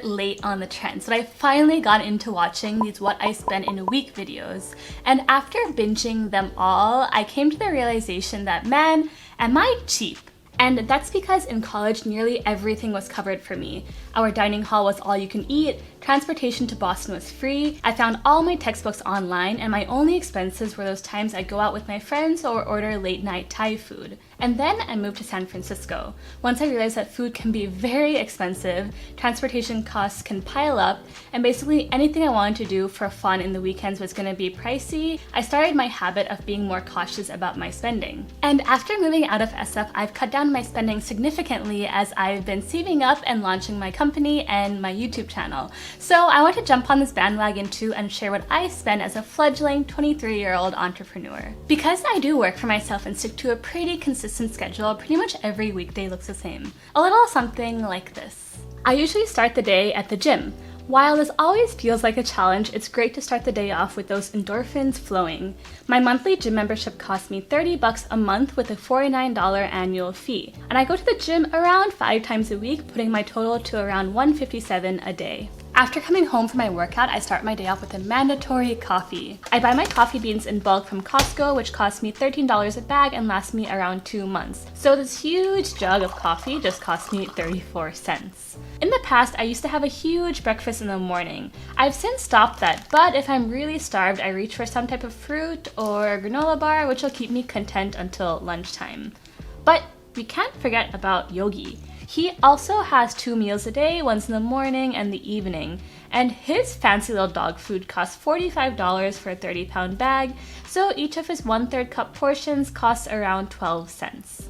bit late on the trends, but I finally got into watching these what I spend in a week videos. And after binging them all, I came to the realization that, man, am I cheap? And that's because in college, nearly everything was covered for me. Our dining hall was all you can eat, transportation to Boston was free, I found all my textbooks online, and my only expenses were those times I'd go out with my friends or order late night Thai food. And then I moved to San Francisco. Once I realized that food can be very expensive, transportation costs can pile up, and basically anything I wanted to do for fun in the weekends was going to be pricey, I started my habit of being more cautious about my spending. And after moving out of SF, I've cut down my spending significantly as I've been saving up and launching my company and my YouTube channel. So I want to jump on this bandwagon too and share what I spend as a fledgling 23-year-old entrepreneur. Because I do work for myself and stick to a pretty consistent schedule, pretty much every weekday looks the same. A little something like this. I usually start the day at the gym. While this always feels like a challenge, it's great to start the day off with those endorphins flowing. My monthly gym membership costs me $30 a month with a $49 annual fee. And I go to the gym around 5 times a week, putting my total to around $157 a day. After coming home from my workout, I start my day off with a mandatory coffee. I buy my coffee beans in bulk from Costco, which costs me $13 a bag and lasts me around 2 months. So this huge jug of coffee just costs me 34 cents. In the past, I used to have a huge breakfast in the morning. I've since stopped that, but if I'm really starved, I reach for some type of fruit or granola bar, which will keep me content until lunchtime. But we can't forget about Yogi. He also has 2 meals a day, once in the morning and the evening, and his fancy little dog food costs $45 for a 30-pound bag, so each of his 1/3 cup portions costs around 12 cents.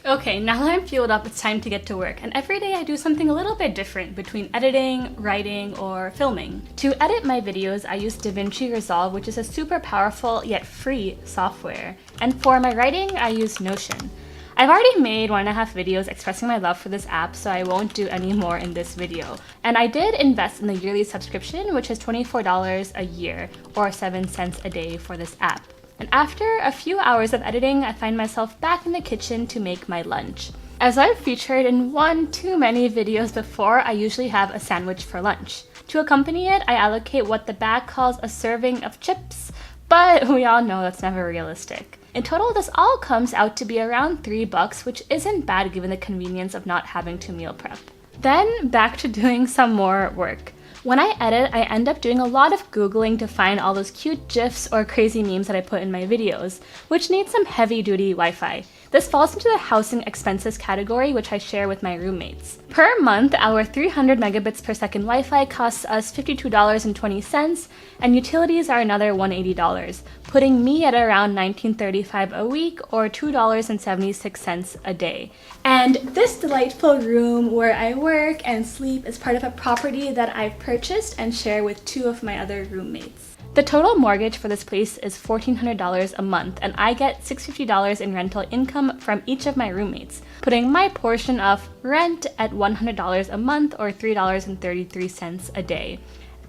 Okay, now that I'm fueled up, it's time to get to work, and every day I do something a little bit different between editing, writing, or filming. To edit my videos, I use DaVinci Resolve, which is a super powerful yet free software, and for my writing, I use Notion. I've already made 1.5 videos expressing my love for this app, so I won't do any more in this video. And I did invest in the yearly subscription, which is $24 a year, or 7 cents a day for this app. And after a few hours of editing, I find myself back in the kitchen to make my lunch. As I've featured in one too many videos before, I usually have a sandwich for lunch. To accompany it, I allocate what the bag calls a serving of chips, but we all know that's never realistic. In total, this all comes out to be around $3, which isn't bad given the convenience of not having to meal prep. Then back to doing some more work. When I edit, I end up doing a lot of Googling to find all those cute GIFs or crazy memes that I put in my videos, which need some heavy-duty Wi-Fi. This falls into the housing expenses category, which I share with my roommates. Per month, our 300 megabits per second Wi-Fi costs us $52.20, and utilities are another $180, putting me at around $19.35 a week or $2.76 a day. And this delightful room where I work and sleep is part of a property that I've purchased and share with 2 of my other roommates. The total mortgage for this place is $1,400 a month, and I get $650 in rental income from each of my roommates, putting my portion of rent at $100 a month or $3.33 a day.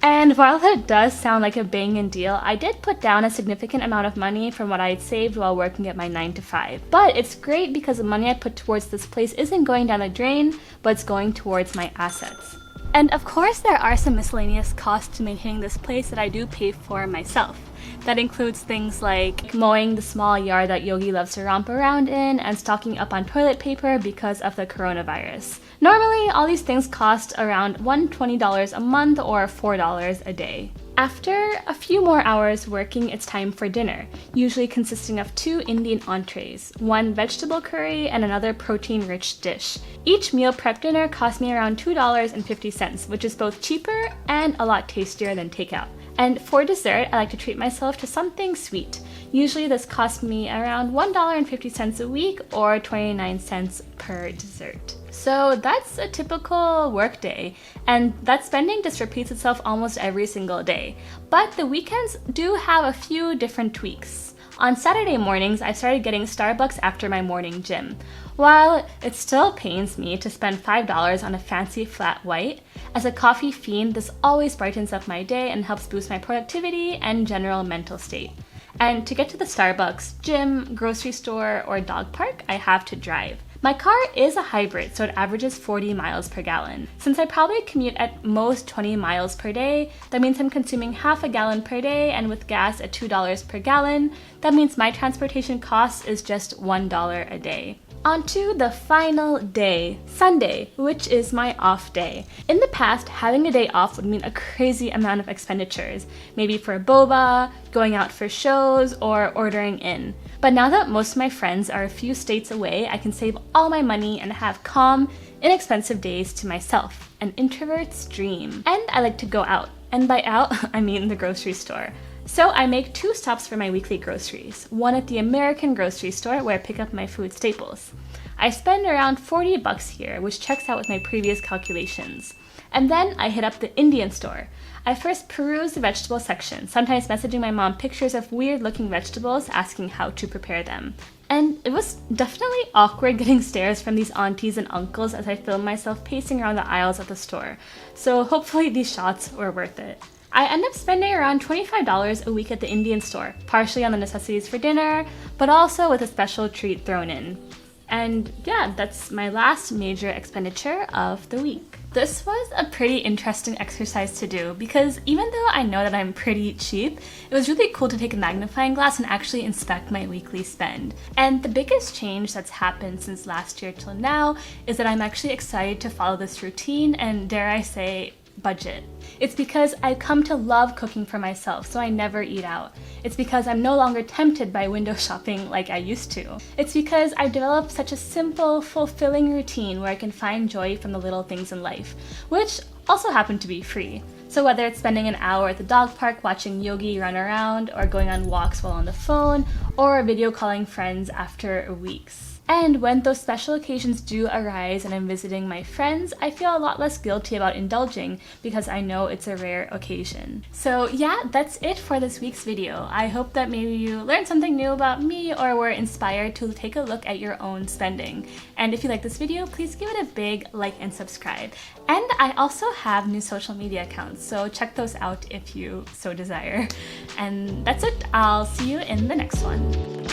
And while that does sound like a banging deal, I did put down a significant amount of money from what I had saved while working at my 9-to-5. But it's great because the money I put towards this place isn't going down the drain, but it's going towards my assets. And of course, there are some miscellaneous costs to maintaining this place that I do pay for myself. That includes things like mowing the small yard that Yogi loves to romp around in and stocking up on toilet paper because of the coronavirus. Normally, all these things cost around $120 a month or $4 a day. After a few more hours working, it's time for dinner, usually consisting of 2 Indian entrees, 1 vegetable curry, and another protein-rich dish. Each meal prep dinner cost me around $2.50, which is both cheaper and a lot tastier than takeout. And for dessert, I like to treat myself to something sweet. Usually this costs me around $1.50 a week or 29 cents per dessert. So that's a typical work day, and that spending just repeats itself almost every single day. But the weekends do have a few different tweaks. On Saturday mornings, I started getting Starbucks after my morning gym. While it still pains me to spend $5 on a fancy flat white, as a coffee fiend, this always brightens up my day and helps boost my productivity and general mental state. And to get to the Starbucks, gym, grocery store, or dog park, I have to drive. My car is a hybrid, so it averages 40 miles per gallon. Since I probably commute at most 20 miles per day, that means I'm consuming half a gallon per day, and with gas at $2 per gallon, that means my transportation cost is just $1 a day. On to the final day, Sunday, which is my off day. In the past, having a day off would mean a crazy amount of expenditures, maybe for boba, going out for shows, or ordering in. But now that most of my friends are a few states away, I can save all my money and have calm, inexpensive days to myself, an introvert's dream. And I like to go out, and by out, I mean the grocery store. So I make 2 stops for my weekly groceries, one at the American grocery store where I pick up my food staples. I spend around $40 here, which checks out with my previous calculations. And then I hit up the Indian store. I first peruse the vegetable section, sometimes messaging my mom pictures of weird looking vegetables, asking how to prepare them. And it was definitely awkward getting stares from these aunties and uncles as I filmed myself pacing around the aisles at the store. So hopefully these shots were worth it. I end up spending around $25 a week at the Indian store, partially on the necessities for dinner, but also with a special treat thrown in. And yeah, that's my last major expenditure of the week. This was a pretty interesting exercise to do because even though I know that I'm pretty cheap, it was really cool to take a magnifying glass and actually inspect my weekly spend. And the biggest change that's happened since last year till now is that I'm actually excited to follow this routine and, dare I say, budget. It's because I've come to love cooking for myself, so I never eat out. It's because I'm no longer tempted by window shopping like I used to. It's because I've developed such a simple, fulfilling routine where I can find joy from the little things in life, which also happen to be free. So whether it's spending an hour at the dog park watching Yogi run around, or going on walks while on the phone, or video calling friends after weeks. And when those special occasions do arise and I'm visiting my friends, I feel a lot less guilty about indulging because I know it's a rare occasion. So yeah, that's it for this week's video. I hope that maybe you learned something new about me or were inspired to take a look at your own spending. And if you like this video, please give it a big like and subscribe. And I also have new social media accounts, so check those out if you so desire. And that's it. I'll see you in the next one.